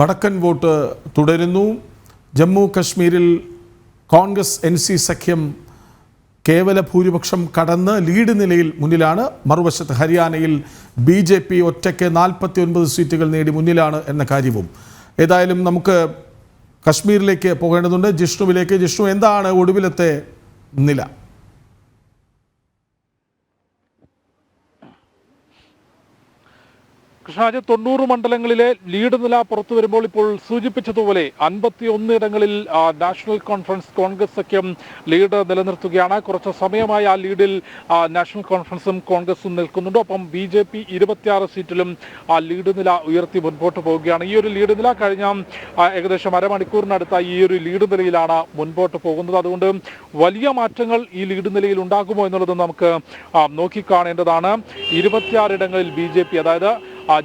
വടക്കൻ വോട്ട് തുടരുന്നു. ജമ്മു കശ്മീരിൽ കോൺഗ്രസ് NC സഖ്യം കേവല ഭൂരിപക്ഷം കടന്ന് ലീഡ് നിലയിൽ മുന്നിലാണ്. മറുവശത്ത് ഹരിയാനയിൽ BJP ഒറ്റയ്ക്ക് 49 സീറ്റുകൾ നേടി മുന്നിലാണ് എന്ന കാര്യവും. ഏതായാലും നമുക്ക് കശ്മീരിലേക്ക് പോകേണ്ടതുണ്ട്. ജിഷ്ണുവിലേക്ക്. ജിഷ്ണു, എന്താണ് ഒടുവിലത്തെ നില? കൃഷ്ണരാജ്, 90 മണ്ഡലങ്ങളിലെ ലീഡ് നില പുറത്തു വരുമ്പോൾ ഇപ്പോൾ സൂചിപ്പിച്ചതുപോലെ 51 ഇടങ്ങളിൽ നാഷണൽ കോൺഫറൻസ് കോൺഗ്രസ് സഖ്യം ലീഡ് നിലനിർത്തുകയാണ്. കുറച്ച് സമയമായി ആ ലീഡിൽ നാഷണൽ കോൺഫറൻസും കോൺഗ്രസും നിൽക്കുന്നുണ്ട്. ഒപ്പം BJP 26 സീറ്റിലും ആ ലീഡ് നില ഉയർത്തി മുൻപോട്ട് പോവുകയാണ്. ഈ ഒരു ലീഡ് നില കഴിഞ്ഞ ഏകദേശം അരമണിക്കൂറിനടുത്ത ഈ ഒരു ലീഡ് നിലയിലാണ് മുൻപോട്ട് പോകുന്നത്. അതുകൊണ്ട് വലിയ മാറ്റങ്ങൾ ഈ ലീഡ് നിലയിൽ ഉണ്ടാകുമോ എന്നുള്ളത് നമുക്ക് നോക്കിക്കാണേണ്ടതാണ്. 26 ഇടങ്ങളിൽ BJP, അതായത്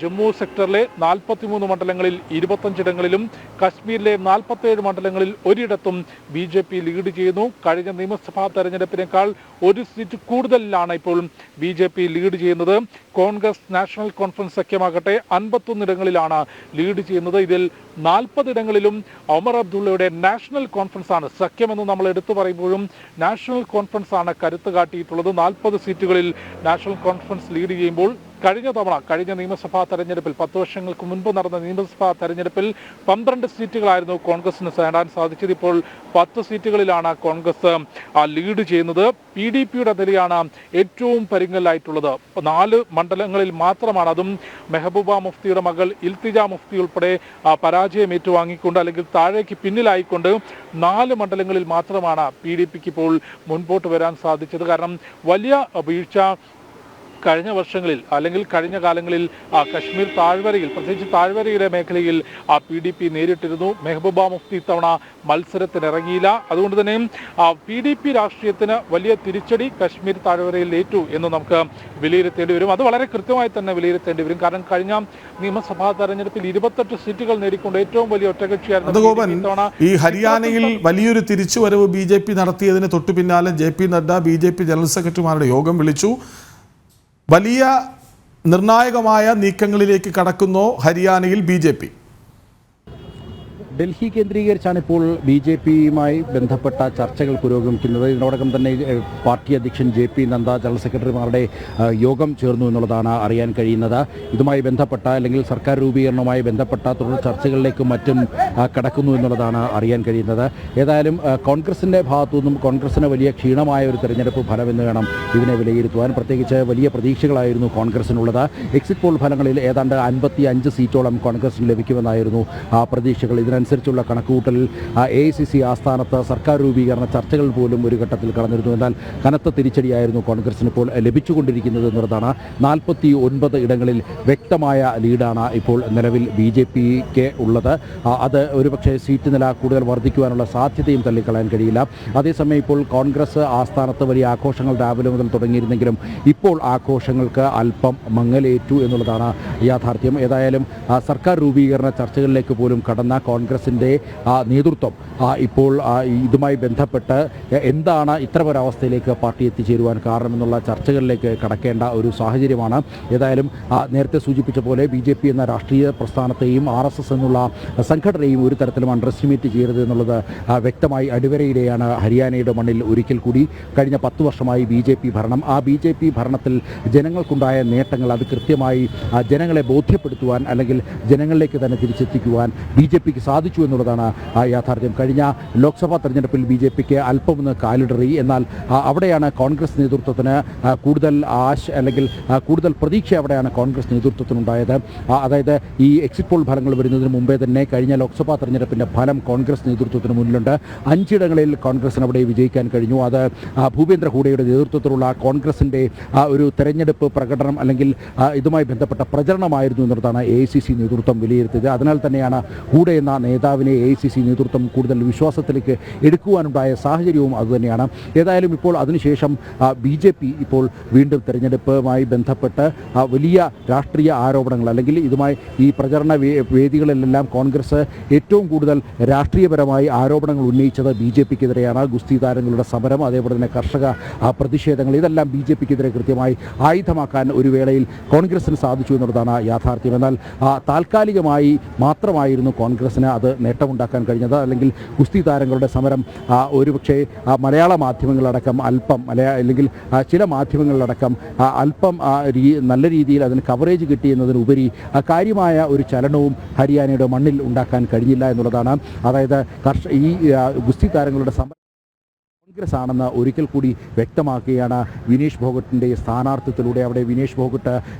ജമ്മു സെക്ടറിലെ 43 മണ്ഡലങ്ങളിൽ 25 ഇടങ്ങളിലും കശ്മീരിലെ 47 മണ്ഡലങ്ങളിൽ ഒരിടത്തും BJP ലീഡ് ചെയ്യുന്നു. കഴിഞ്ഞ നിയമസഭാ തെരഞ്ഞെടുപ്പിനേക്കാൾ 1 സീറ്റ് കൂടുതലാണ് ഇപ്പോൾ BJP ലീഡ് ചെയ്യുന്നത്. കോൺഗ്രസ് നാഷണൽ കോൺഫറൻസ് സഖ്യമാകട്ടെ 51 ഇടങ്ങളിലാണ് ലീഡ് ചെയ്യുന്നത്. ഇതിൽ 40 ഇടങ്ങളിലും ഒമർ അബ്ദുള്ളയുടെ നാഷണൽ കോൺഫറൻസ് ആണ് സഖ്യമെന്ന് നമ്മൾ എടുത്തു പറയുമ്പോഴും നാഷണൽ കോൺഫറൻസ് ആണ് കരുത്ത് കാട്ടിയിട്ടുള്ളത്. 40 സീറ്റുകളിൽ നാഷണൽ കോൺഫറൻസ് ലീഡ് ചെയ്യുമ്പോൾ കഴിഞ്ഞ നിയമസഭാ തെരഞ്ഞെടുപ്പിൽ 10 വർഷങ്ങൾക്ക് മുൻപ് നടന്ന നിയമസഭാ തെരഞ്ഞെടുപ്പിൽ 12 സീറ്റുകളായിരുന്നു കോൺഗ്രസിന് നേടാൻ സാധിച്ചത്. ഇപ്പോൾ 10 സീറ്റുകളിലാണ് കോൺഗ്രസ് ലീഡ് ചെയ്യുന്നത്. PDPയുടെ നിലയാണ് ഏറ്റവും പരിങ്ങലായിട്ടുള്ളത്. 4 മണ്ഡലങ്ങളിൽ മാത്രമാണ്, അതും മെഹബൂബ മുഫ്തിയുടെ മകൾ ഇൽത്തിജ മുഫ്തി ഉൾപ്പെടെ പരാജയം ഏറ്റുവാങ്ങിക്കൊണ്ട് അല്ലെങ്കിൽ താഴേക്ക് പിന്നിലായിക്കൊണ്ട് 4 മണ്ഡലങ്ങളിൽ മാത്രമാണ് PDPക്ക് ഇപ്പോൾ മുൻപോട്ട് വരാൻ സാധിച്ചത്. കാരണം വലിയ വീഴ്ച കഴിഞ്ഞ വർഷങ്ങളിൽ അല്ലെങ്കിൽ കഴിഞ്ഞ കാലങ്ങളിൽ കശ്മീർ താഴ്വരയിൽ, പ്രത്യേകിച്ച് താഴ്വരയുടെ മേഖലയിൽ PDP നേരിട്ടിരുന്നു. മെഹബൂബ മുഫ്തി ഇത്തവണ മത്സരത്തിനിറങ്ങിയില്ല. അതുകൊണ്ട് തന്നെ PDP രാഷ്ട്രീയത്തിന് വലിയ തിരിച്ചടി കശ്മീർ താഴ്വരയിൽ ഏറ്റു എന്ന് നമുക്ക് വിലയിരുത്തേണ്ടി വരും. അത് വളരെ കൃത്യമായി തന്നെ വിലയിരുത്തേണ്ടി വരും. കാരണം കഴിഞ്ഞ നിയമസഭാ തെരഞ്ഞെടുപ്പിൽ 28 സീറ്റുകൾ നേടിക്കൊണ്ട് ഏറ്റവും വലിയ ഒറ്റകക്ഷിയായിരുന്നു. ഈ ഹരിയാനയിൽ വലിയൊരു തിരിച്ചുവരവ് BJP നടത്തിയതിന് തൊട്ടു പിന്നാലെ JP നഡ്ഡ BJP ജനറൽ സെക്രട്ടറിമാരുടെ യോഗം വിളിച്ചു. വലിയ നിർണായകമായ നീക്കങ്ങളിലേക്ക് കടക്കുന്നു ഹരിയാനയിൽ BJP. ഡൽഹി കേന്ദ്രീകരിച്ചാണ് ഇപ്പോൾ BJPയുമായി ബന്ധപ്പെട്ട ചർച്ചകൾ പുരോഗമിക്കുന്നത്. ഇതിനോടകം തന്നെ പാർട്ടി അധ്യക്ഷൻ JP നദ്ദ ജനറൽ സെക്രട്ടറിമാരുടെ യോഗം ചേർന്നു എന്നുള്ളതാണ് അറിയാൻ കഴിയുന്നത്. ഇതുമായി ബന്ധപ്പെട്ട അല്ലെങ്കിൽ സർക്കാർ രൂപീകരണവുമായി ബന്ധപ്പെട്ട തുടർ ചർച്ചകളിലേക്കും മറ്റും കടക്കുന്നു എന്നുള്ളതാണ് അറിയാൻ കഴിയുന്നത്. ഏതായാലും കോൺഗ്രസിൻ്റെ ഭാഗത്തു നിന്നും കോൺഗ്രസിന് വലിയ ക്ഷീണമായ ഒരു തെരഞ്ഞെടുപ്പ് ഫലമെന്ന് വേണം ഇതിനെ വിലയിരുത്തുവാൻ. പ്രത്യേകിച്ച് വലിയ പ്രതീക്ഷകളായിരുന്നു കോൺഗ്രസിനുള്ളത്. എക്സിറ്റ് പോൾ ഫലങ്ങളിൽ ഏതാണ്ട് 55 സീറ്റോളം കോൺഗ്രസിന് ലഭിക്കുമെന്നായിരുന്നു പ്രതീക്ഷകൾ. ഇതിനനുസരിച്ചുള്ള കണക്കുകൂട്ടലിൽ AICC ആസ്ഥാനത്ത് സർക്കാർ രൂപീകരണ ചർച്ചകൾ പോലും ഒരു ഘട്ടത്തിൽ കടന്നിരുന്നു. എന്നാൽ കനത്ത തിരിച്ചടിയായിരുന്നു കോൺഗ്രസിന് ഇപ്പോൾ ലഭിച്ചുകൊണ്ടിരിക്കുന്നത് എന്നുള്ളതാണ്. 49 ഇടങ്ങളിൽ വ്യക്തമായ ലീഡാണ് ഇപ്പോൾ നിലവിൽ BJPക്ക് ഉള്ളത്. അത് ഒരുപക്ഷെ സീറ്റ് നില കൂടുതൽ വർദ്ധിക്കുവാനുള്ള സാധ്യതയും തള്ളിക്കളയാൻ കഴിയില്ല. അതേസമയം ഇപ്പോൾ കോൺഗ്രസ് ആസ്ഥാനത്ത് വലിയ ആഘോഷങ്ങൾ രാവിലെ മുതൽ തുടങ്ങിയിരുന്നെങ്കിലും ഇപ്പോൾ ആഘോഷങ്ങൾക്ക് അല്പം മങ്ങലേറ്റു എന്നുള്ളതാണ് യാഥാർത്ഥ്യം. ഏതായാലും സർക്കാർ രൂപീകരണ ചർച്ചകളിലേക്ക് പോലും കടന്ന കോൺഗ്രസിൻ്റെ നേതൃത്വം ഇപ്പോൾ ഇതുമായി ബന്ധപ്പെട്ട് എന്താണ് ഇത്തരമൊരവസ്ഥയിലേക്ക് പാർട്ടി എത്തിച്ചേരുവാൻ കാരണമെന്നുള്ള ചർച്ചകളിലേക്ക് കടക്കേണ്ട ഒരു സാഹചര്യമാണ്. ഏതായാലും നേരത്തെ സൂചിപ്പിച്ച പോലെ BJP എന്ന രാഷ്ട്രീയ പ്രസ്ഥാനത്തെയും RSS എന്നുള്ള സംഘടനയും ഒരു തരത്തിലും അണ്ടർ എസ്റ്റിമേറ്റ് ചെയ്യരുത് എന്നുള്ളത് വ്യക്തമായി അടിവരയിടെയാണ് ഹരിയാനയുടെ മണ്ണിൽ ഒരിക്കൽ കൂടി. കഴിഞ്ഞ 10 വർഷമായി BJP ഭരണം, ആ BJP ഭരണത്തിൽ ജനങ്ങൾക്കുണ്ടായ നേട്ടങ്ങൾ അത് കൃത്യമായി ജനങ്ങളെ ബോധ്യപ്പെടുത്തുവാൻ അല്ലെങ്കിൽ ജനങ്ങളിലേക്ക് തന്നെ തിരിച്ചെത്തിക്കുവാൻ BJPക്ക് സാധിച്ചു എന്നുള്ളതാണ് യാഥാർത്ഥ്യം. കഴിഞ്ഞ ലോക്സഭാ തെരഞ്ഞെടുപ്പിൽ BJPക്ക് അല്പമൊന്ന് കാലിടറി. എന്നാൽ അവിടെയാണ് കോൺഗ്രസ് നേതൃത്വത്തിന് കൂടുതൽ അല്ലെങ്കിൽ കൂടുതൽ പ്രതീക്ഷ അവിടെയാണ് കോൺഗ്രസ് നേതൃത്വത്തിനുണ്ടായത്. അതായത് ഈ എക്സിറ്റ് പോൾ ഫലങ്ങൾ വരുന്നതിന് മുമ്പേ തന്നെ കഴിഞ്ഞ ലോക്സഭാ തെരഞ്ഞെടുപ്പിൻ്റെ ഫലം കോൺഗ്രസ് നേതൃത്വത്തിന് മുന്നിലുണ്ട്. 5 ഇടങ്ങളിൽ കോൺഗ്രസിന് അവിടെ വിജയിക്കാൻ കഴിഞ്ഞു. അത് ഭൂപേന്ദ്ര ഹൂഡയുടെ നേതൃത്വത്തിലുള്ള കോൺഗ്രസിൻ്റെ ഒരു തെരഞ്ഞെടുപ്പ് പ്രകടനം അല്ലെങ്കിൽ ഇതുമായി ബന്ധപ്പെട്ട പ്രചരണമായിരുന്നു എന്നുള്ളതാണ് AICC നേതൃത്വം വിലയിരുത്തിയത്. അതിനാൽ തന്നെയാണ് ഹൂഡ എന്ന നേതാവിനെ AICC നേതൃത്വം കൂടുതൽ വിശ്വാസത്തിലേക്ക് എടുക്കുവാനുണ്ടായ സാഹചര്യവും അതുതന്നെയാണ്. ഏതായാലും ഇപ്പോൾ അതിനുശേഷം BJP ഇപ്പോൾ വീണ്ടും തെരഞ്ഞെടുപ്പുമായി ബന്ധപ്പെട്ട് വലിയ രാഷ്ട്രീയ ആരോപണങ്ങൾ അല്ലെങ്കിൽ ഇതുമായി ഈ പ്രചരണ വേദികളിലെല്ലാം കോൺഗ്രസ് ഏറ്റവും കൂടുതൽ രാഷ്ട്രീയപരമായി ആരോപണങ്ങൾ ഉന്നയിച്ചത് BJPക്കെതിരെയാണ്. ഗുസ്തി താരങ്ങളുടെ സമരം, അതേപോലെ തന്നെ കർഷക പ്രതിഷേധങ്ങൾ, ഇതെല്ലാം BJPക്കെതിരെ കൃത്യമായി ആയുധമാക്കാൻ ഒരു വേളയിൽ കോൺഗ്രസിന് സാധിച്ചു എന്നുള്ളതാണ് യാഥാർത്ഥ്യം. എന്നാൽ താൽക്കാലികമായി മാത്രമായിരുന്നു കോൺഗ്രസിന് അത് നേട്ടമുണ്ടാക്കാൻ കഴിഞ്ഞത്. അല്ലെങ്കിൽ ഗുസ്തി താരങ്ങളുടെ സമരം ഒരുപക്ഷെ മലയാള മാധ്യമങ്ങളടക്കം അല്പം അല്ലെങ്കിൽ ചില മാധ്യമങ്ങളിലടക്കം അല്പം നല്ല രീതിയിൽ അതിന് കവറേജ് കിട്ടിയെന്നതിനുപരി കാര്യമായ ഒരു ചലനവും ഹരിയാനയുടെ മണ്ണിൽ ഉണ്ടാക്കാൻ കഴിഞ്ഞില്ല എന്നുള്ളതാണ്. അതായത് ഈ ഗുസ്തി താരങ്ങളുടെ സമരം കോൺഗ്രസ് ആണെന്ന് ഒരിക്കൽ കൂടി വ്യക്തമാക്കുകയാണ് വിനേഷ് ഫോഗട്ടിൻ്റെ സ്ഥാനാർത്ഥിത്വത്തിലൂടെ. അവിടെ വിനേഷ് ഫോഗട്ട്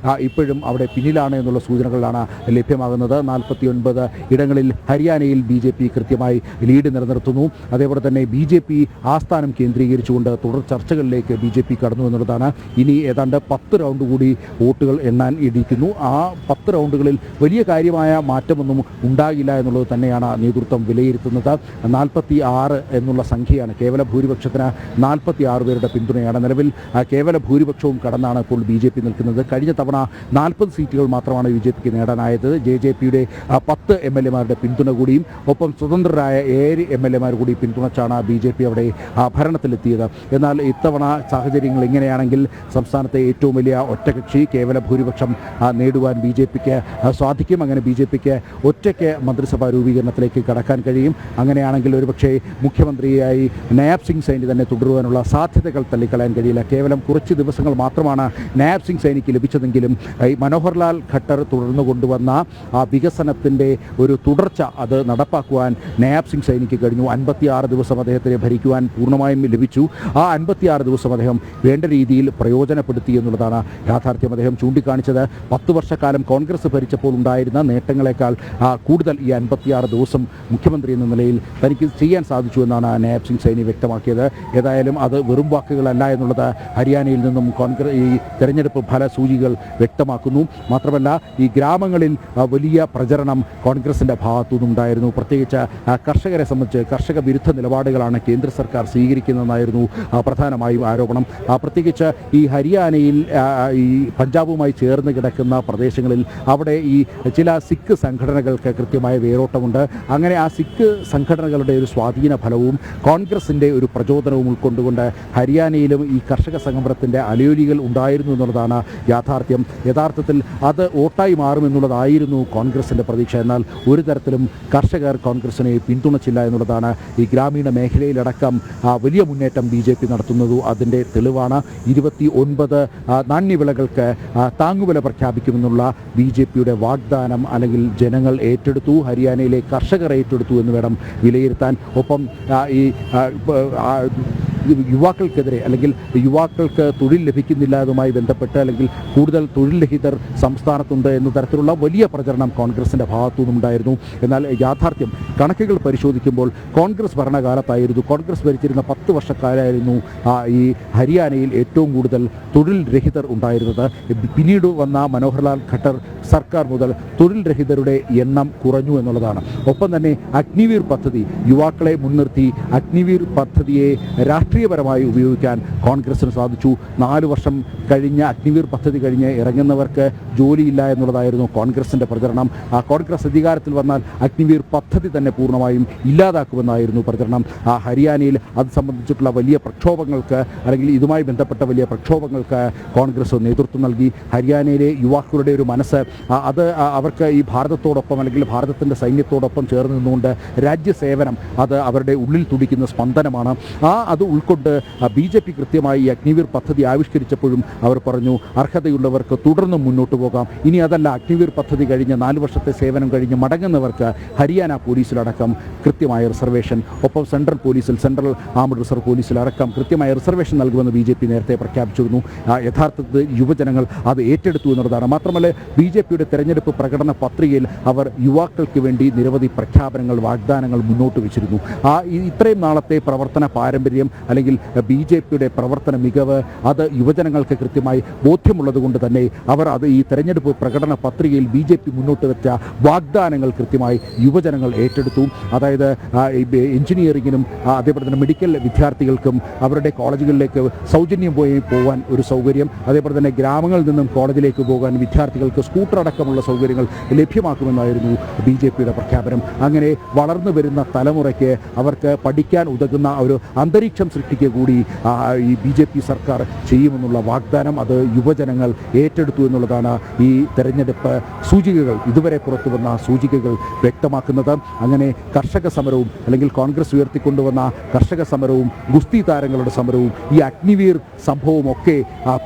ഇപ്പോഴും അവിടെ പിന്നിലാണ് എന്നുള്ള സൂചനകളാണ് ലഭ്യമാകുന്നത്. 49 ഇടങ്ങളിൽ ഹരിയാനയിൽ BJP കൃത്യമായി ലീഡ് നിലനിർത്തുന്നു. അതേപോലെ തന്നെ BJP ആസ്ഥാനം കേന്ദ്രീകരിച്ചുകൊണ്ട് തുടർ ചർച്ചകളിലേക്ക് BJP കടന്നു എന്നുള്ളതാണ്. ഇനി ഏതാണ്ട് 10 റൗണ്ട് കൂടി വോട്ടുകൾ എണ്ണാൻ ഇടിക്കുന്നു. ആ 10 റൗണ്ടുകളിൽ വലിയ കാര്യമായ മാറ്റമൊന്നും ഉണ്ടാകില്ല എന്നുള്ളത് തന്നെയാണ് നേതൃത്വം വിലയിരുത്തുന്നത്. 46 എന്നുള്ള സംഖ്യയാണ് കേവല ഭൂരിപക്ഷത്തിന് 46 പേരുടെ പിന്തുണയാണ്. നിലവിൽ കേവല ഭൂരിപക്ഷവും കടന്നാണ് ഇപ്പോൾ BJP നിൽക്കുന്നത്. കഴിഞ്ഞ തവണ 40 സീറ്റുകൾ മാത്രമാണ് BJPക്ക് നേടാനായത്. JJPയുടെ 10 MLA-മാരുടെ പിന്തുണ കൂടിയും ഒപ്പം സ്വതന്ത്രരായ 7 MLA-മാർ കൂടി പിന്തുണച്ചാണ് BJP അവിടെ ഭരണത്തിലെത്തിയത്. എന്നാൽ ഇത്തവണ സാഹചര്യങ്ങൾ ഇങ്ങനെയാണെങ്കിൽ സംസ്ഥാനത്തെ ഏറ്റവും വലിയ ഒറ്റകക്ഷി കേവല ഭൂരിപക്ഷം നേടുവാൻ BJPക്ക് സാധിക്കും. അങ്ങനെ BJPക്ക് ഒറ്റയ്ക്ക് മന്ത്രിസഭാ രൂപീകരണത്തിലേക്ക് കടക്കാൻ കഴിയും. അങ്ങനെയാണെങ്കിൽ ഒരുപക്ഷെ മുഖ്യമന്ത്രിയായി നയാബ് സിംഗ് സൈനി തന്നെ തുടരുവാനുള്ള സാധ്യതകൾ തള്ളിക്കളയാൻ കഴിയില്ല. കേവലം കുറച്ച് ദിവസങ്ങൾ മാത്രമാണ് നയാബ് സിംഗ് സൈനിക്ക് ലഭിച്ചതെങ്കിലും മനോഹർലാൽ ഖട്ടർ തുടർന്നു കൊണ്ടുവന്ന ആ വികസനത്തിൻ്റെ ഒരു തുടർച്ച അത് നടപ്പാക്കുവാൻ നയാബ് സിംഗ് സൈനിക്ക് കഴിഞ്ഞു. 56 ദിവസം അദ്ദേഹത്തിന് ഭരിക്കുവാൻ പൂർണ്ണമായും ലഭിച്ചു. ആ 56 ദിവസം അദ്ദേഹം വേണ്ട രീതിയിൽ പ്രയോജനപ്പെടുത്തി എന്നുള്ളതാണ് യാഥാർത്ഥ്യം. അദ്ദേഹം ചൂണ്ടിക്കാണിച്ചത് 10 വർഷക്കാലം കോൺഗ്രസ് ഭരിച്ചപ്പോൾ ഉണ്ടായിരുന്ന നേട്ടങ്ങളെക്കാൾ കൂടുതൽ ഈ 56 ദിവസം മുഖ്യമന്ത്രി എന്ന നിലയിൽ തനിക്ക് ചെയ്യാൻ സാധിച്ചു എന്നാണ് നയാബ് സിംഗ് സൈനി വ്യക്തമാക്കിയത്. ഏതായാലും അത് വെറും വാക്കുകളല്ല എന്നുള്ളത് ഹരിയാനയിൽ നിന്നും ഈ തെരഞ്ഞെടുപ്പ് ഫലസൂചികൾ വ്യക്തമാക്കുന്നു. മാത്രമല്ല ഈ ഗ്രാമങ്ങളിൽ വലിയ പ്രചരണം കോൺഗ്രസിൻ്റെ ഭാഗത്തുനിന്നുണ്ടായിരുന്നു. പ്രത്യേകിച്ച് കർഷകരെ സംബന്ധിച്ച് കർഷക വിരുദ്ധ നിലപാടുകളാണ് കേന്ദ്ര സർക്കാർ സ്വീകരിക്കുന്നതെന്നായിരുന്നു പ്രധാനമായും ആരോപണം. പ്രത്യേകിച്ച് ഈ ഹരിയാനയിൽ ഈ പഞ്ചാബുമായി ചേർന്ന് കിടക്കുന്ന പ്രദേശങ്ങളിൽ അവിടെ ഈ ചില സിഖ് സംഘടനകൾക്ക് കൃത്യമായ വേരോട്ടമുണ്ട്. അങ്ങനെ ആ സിഖ് സംഘടനകളുടെ ഒരു സ്വാധീന ഫലവും കോൺഗ്രസിൻ്റെ ഒരു പ്രചോദനവും ഉൾക്കൊണ്ടുകൊണ്ട് ഹരിയാനയിലും ഈ കർഷക സമരത്തിൻ്റെ അലയൊലികൾ ഉണ്ടായിരുന്നു എന്നുള്ളതാണ് യാഥാർത്ഥ്യം. യഥാർത്ഥത്തിൽ അത് വോട്ടായി മാറുമെന്നുള്ളതായിരുന്നു കോൺഗ്രസിൻ്റെ പ്രതീക്ഷ. എന്നാൽ ഒരു തരത്തിലും കർഷകർ കോൺഗ്രസിനെ പിന്തുണച്ചില്ല എന്നുള്ളതാണ് ഈ ഗ്രാമീണ മേഖലയിലടക്കം വലിയ മുന്നേറ്റം BJP നടത്തുന്നതും അതിൻ്റെ തെളിവാണ്. 29 നാണ്യവിളകൾക്ക് താങ്ങുവില പ്രഖ്യാപിക്കുമെന്നുള്ള BJPയുടെ വാഗ്ദാനം അല്ലെങ്കിൽ ജനങ്ങൾ ഏറ്റെടുത്തു, ഹരിയാനയിലെ കർഷകർ ഏറ്റെടുത്തു എന്ന് വേണം വിലയിരുത്താൻ. ഒപ്പം ഈ യുവാക്കൾക്കെതിരെ അല്ലെങ്കിൽ യുവാക്കൾക്ക് തൊഴിൽ ലഭിക്കുന്നില്ല എന്നതുമായി ബന്ധപ്പെട്ട് അല്ലെങ്കിൽ കൂടുതൽ തൊഴിൽ രഹിതർ സംസ്ഥാനത്തുണ്ട് എന്ന തരത്തിലുള്ള വലിയ പ്രചരണം കോൺഗ്രസിൻ്റെ ഭാഗത്തുനിന്നുണ്ടായിരുന്നു. എന്നാൽ യാഥാർത്ഥ്യം കണക്കുകൾ പരിശോധിക്കുമ്പോൾ കോൺഗ്രസ് ഭരണകാലത്തായിരുന്നു, കോൺഗ്രസ് ഭരിച്ചിരുന്ന 10 വർഷക്കാലായിരുന്നു ഈ ഹരിയാനയിൽ ഏറ്റവും കൂടുതൽ തൊഴിൽ രഹിതർ ഉണ്ടായിരുന്നത്. പിന്നീട് വന്ന മനോഹർലാൽ ഖട്ടർ സർക്കാർ മുതൽ തൊഴിൽ രഹിതരുടെ എണ്ണം കുറഞ്ഞു എന്നുള്ളതാണ്. ഒപ്പം തന്നെ അഗ്നിവീർ പദ്ധതി, യുവാക്കളെ മുൻനിർത്തി അഗ്നിവീർ പദ്ധതിയെ രാഷ്ട്രീയപരമായി ഉപയോഗിക്കാൻ കോൺഗ്രസിന് സാധിച്ചു. 4 വർഷം കഴിഞ്ഞ അഗ്നിവീർ പദ്ധതി കഴിഞ്ഞ് ഇറങ്ങുന്നവർക്ക് ജോലിയില്ല എന്നുള്ളതായിരുന്നു കോൺഗ്രസിൻ്റെ പ്രചരണം. കോൺഗ്രസ് അധികാരത്തിൽ വന്നാൽ അഗ്നിവീർ പദ്ധതി തന്നെ പൂർണ്ണമായും ഇല്ലാതാക്കുമെന്നായിരുന്നു പ്രചരണം. ഹരിയാനയിൽ അത് സംബന്ധിച്ചിട്ടുള്ള വലിയ പ്രക്ഷോഭങ്ങൾക്ക് അല്ലെങ്കിൽ ഇതുമായി ബന്ധപ്പെട്ട വലിയ പ്രക്ഷോഭങ്ങൾക്ക് കോൺഗ്രസ് നേതൃത്വം നൽകി. ഹരിയാനയിലെ യുവാക്കളുടെ ഒരു മനസ്സ് അത് അവർക്ക് ഈ ഭാരതത്തോടൊപ്പം അല്ലെങ്കിൽ ഭാരതത്തിൻ്റെ സൈന്യത്തോടൊപ്പം ചേർന്ന് നിന്നുകൊണ്ട് രാജ്യസേവനം അത് അവരുടെ ഉള്ളിൽ തുടിക്കുന്ന സ്പന്ദനമാണ്. അത് ഉൾക്കൊണ്ട് BJP കൃത്യമായി ഈ അഗ്നിവീർ പദ്ധതി ആവിഷ്കരിച്ചപ്പോഴും അവർ പറഞ്ഞു അർഹതയുള്ളവർക്ക് തുടർന്നും മുന്നോട്ട് പോകാം. ഇനി അതല്ല, അഗ്നിവീർ പദ്ധതി കഴിഞ്ഞ് 4 വർഷത്തെ സേവനം കഴിഞ്ഞ് മടങ്ങുന്നവർക്ക് ഹരിയാന പോലീസിലടക്കം കൃത്യമായ റിസർവേഷൻ, ഒപ്പം സെൻട്രൽ പോലീസിൽ സെൻട്രൽ ആംഡ് റിസർവ് പോലീസിലടക്കം കൃത്യമായ റിസർവേഷൻ നൽകുമെന്ന് BJP നേരത്തെ പ്രഖ്യാപിച്ചിരുന്നു. യഥാർത്ഥത്തിൽ യുവജനങ്ങൾ അത് ഏറ്റെടുത്തു എന്നുള്ളതാണ്. മാത്രമല്ല BJPയുടെ തെരഞ്ഞെടുപ്പ് പ്രകടന പത്രികയിൽ അവർ യുവാക്കൾക്ക് വേണ്ടി നിരവധി പ്രഖ്യാപനങ്ങൾ, വാഗ്ദാനങ്ങൾ മുന്നോട്ട് വെച്ചിരുന്നു. ഇത്രയും നാളത്തെ പ്രവർത്തന പാരമ്പര്യം അല്ലെങ്കിൽ BJPയുടെ പ്രവർത്തന മികവ് അത് യുവജനങ്ങൾക്ക് കൃത്യമായി ബോധ്യമുള്ളത് കൊണ്ട് തന്നെ അവർ അത് ഈ തെരഞ്ഞെടുപ്പ് പ്രകടന പത്രികയിൽ BJP മുന്നോട്ട് വെച്ച വാഗ്ദാനങ്ങൾ കൃത്യമായി യുവജനങ്ങൾ ഏറ്റെടുത്തു. അതായത് എഞ്ചിനീയറിങ്ങിനും അതേപോലെ തന്നെ മെഡിക്കൽ വിദ്യാർത്ഥികൾക്കും അവരുടെ കോളേജുകളിലേക്ക് സൗജന്യം പോകാൻ ഒരു സൗകര്യം, അതേപോലെ തന്നെ ഗ്രാമങ്ങളിൽ നിന്നും കോളേജിലേക്ക് പോകാൻ വിദ്യാർത്ഥികൾക്ക് സ്കൂട്ടർ അടക്കമുള്ള സൗകര്യങ്ങൾ ലഭ്യമാക്കുമെന്നായിരുന്നു BJPയുടെ പ്രഖ്യാപനം. അങ്ങനെ വളർന്നു വരുന്ന തലമുറയ്ക്ക് അവർക്ക് പഠിക്കാൻ ഉതകുന്ന ഒരു അന്തരീക്ഷം സൃഷ്ടിക്കുക കൂടി ഈ BJP സർക്കാർ ചെയ്യുമെന്നുള്ള വാഗ്ദാനം അത് യുവജനങ്ങൾ ഏറ്റെടുത്തു എന്നുള്ളതാണ് ഈ തെരഞ്ഞെടുപ്പ് സൂചികകൾ, ഇതുവരെ പുറത്തു വന്ന സൂചികകൾ വ്യക്തമാക്കുന്നത്. അങ്ങനെ കർഷക സമരവും അല്ലെങ്കിൽ കോൺഗ്രസ് ഉയർത്തിക്കൊണ്ടുവന്ന കർഷക സമരവും ഗുസ്തി താരങ്ങളുടെ സമരവും ഈ അഗ്നിവീർ സംഭവവും ഒക്കെ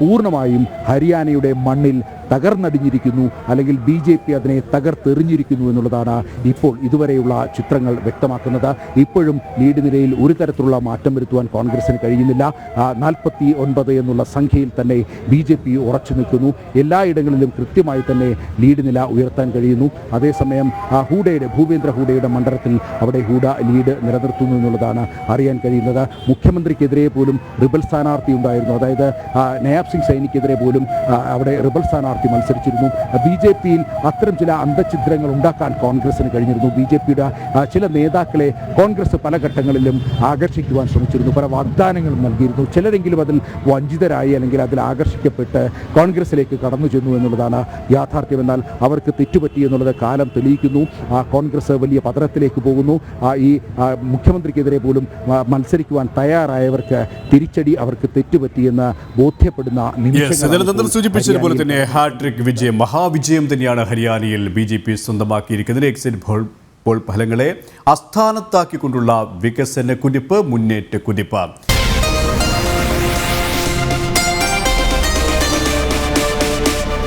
പൂർണ്ണമായും ഹരിയാനയുടെ മണ്ണിൽ തകർന്നടിഞ്ഞിരിക്കുന്നു, അല്ലെങ്കിൽ BJP അതിനെ തകർത്തെറിഞ്ഞിരിക്കുന്നു എന്നുള്ളതാണ് ഇപ്പോൾ ഇതുവരെയുള്ള ചിത്രങ്ങൾ വ്യക്തമാക്കുന്നത്. ഇപ്പോഴും ലീഡ് നിലയിൽ ഒരു തരത്തിലുള്ള മാറ്റം വരുത്തുവാൻ കോൺഗ്രസിന് കഴിയുന്നില്ല. 49 എന്നുള്ള സംഖ്യയിൽ തന്നെ BJP ഉറച്ചു നിൽക്കുന്നു. എല്ലായിടങ്ങളിലും കൃത്യമായി തന്നെ ലീഡ് നില ഉയർത്താൻ കഴിയുന്നു. അതേസമയം ഭൂപേന്ദ്ര ഹൂഡയുടെ മണ്ഡലത്തിൽ അവിടെ ഹൂഡ ലീഡ് നിലനിർത്തുന്നു എന്നുള്ളതാണ് അറിയാൻ കഴിയുന്നത്. മുഖ്യമന്ത്രിക്കെതിരെ പോലും റിബൽ സ്ഥാനാർത്ഥി ഉണ്ടായിരുന്നു. അതായത് നയാബ് സിംഗ് സൈനിക്കെതിരെ പോലും അവിടെ റിബൽ സ്ഥാനാർത്ഥി മത്സരിച്ചിരുന്നു. BJPയിൽ അത്തരം ചില അന്തഛിദ്രങ്ങൾ ഉണ്ടാക്കാൻ കോൺഗ്രസിന് കഴിഞ്ഞിരുന്നു. BJPയുടെ ചില നേതാക്കളെ കോൺഗ്രസ് പല ഘട്ടങ്ങളിലും ആകർഷിക്കുവാൻ ശ്രമിച്ചിരുന്നു, പല വാഗ്ദാനങ്ങളും നൽകിയിരുന്നു. ചിലരെങ്കിലും അതിൽ വഞ്ചിതരായി അല്ലെങ്കിൽ അതിൽ ആകർഷിക്കപ്പെട്ട് കോൺഗ്രസിലേക്ക് കടന്നു ചെന്നു എന്നുള്ളതാണ് യാഥാർത്ഥ്യം. എന്നാൽ അവർക്ക് തെറ്റുപറ്റി എന്നുള്ളത് കാലം തെളിയിക്കുന്നു. കോൺഗ്രസ് വലിയ പതനത്തിലേക്ക് പോകുന്നു. ഈ മുഖ്യമന്ത്രിക്കെതിരെ പോലും മത്സരിക്കുവാൻ തയ്യാറായവർക്ക് തിരിച്ചടി, അവർക്ക് തെറ്റുപറ്റിയെന്ന് ബോധ്യപ്പെടുന്ന നിമിഷങ്ങൾ സൂചിപ്പിച്ചതുപോലെ തന്നെ ഹാട്രിക് വിജയം, മഹാവിജയം തന്നെയാണ് ഹരിയാനയിൽ BJP സ്വന്തമാക്കിയിരിക്കുന്നത്. എക്സിറ്റ് പോൾ ഫലങ്ങളെ അസ്ഥാനത്താക്കിക്കൊണ്ടുള്ള വികസന കുതിപ്പ്, മുന്നേറ്റ കുതിപ്പ്.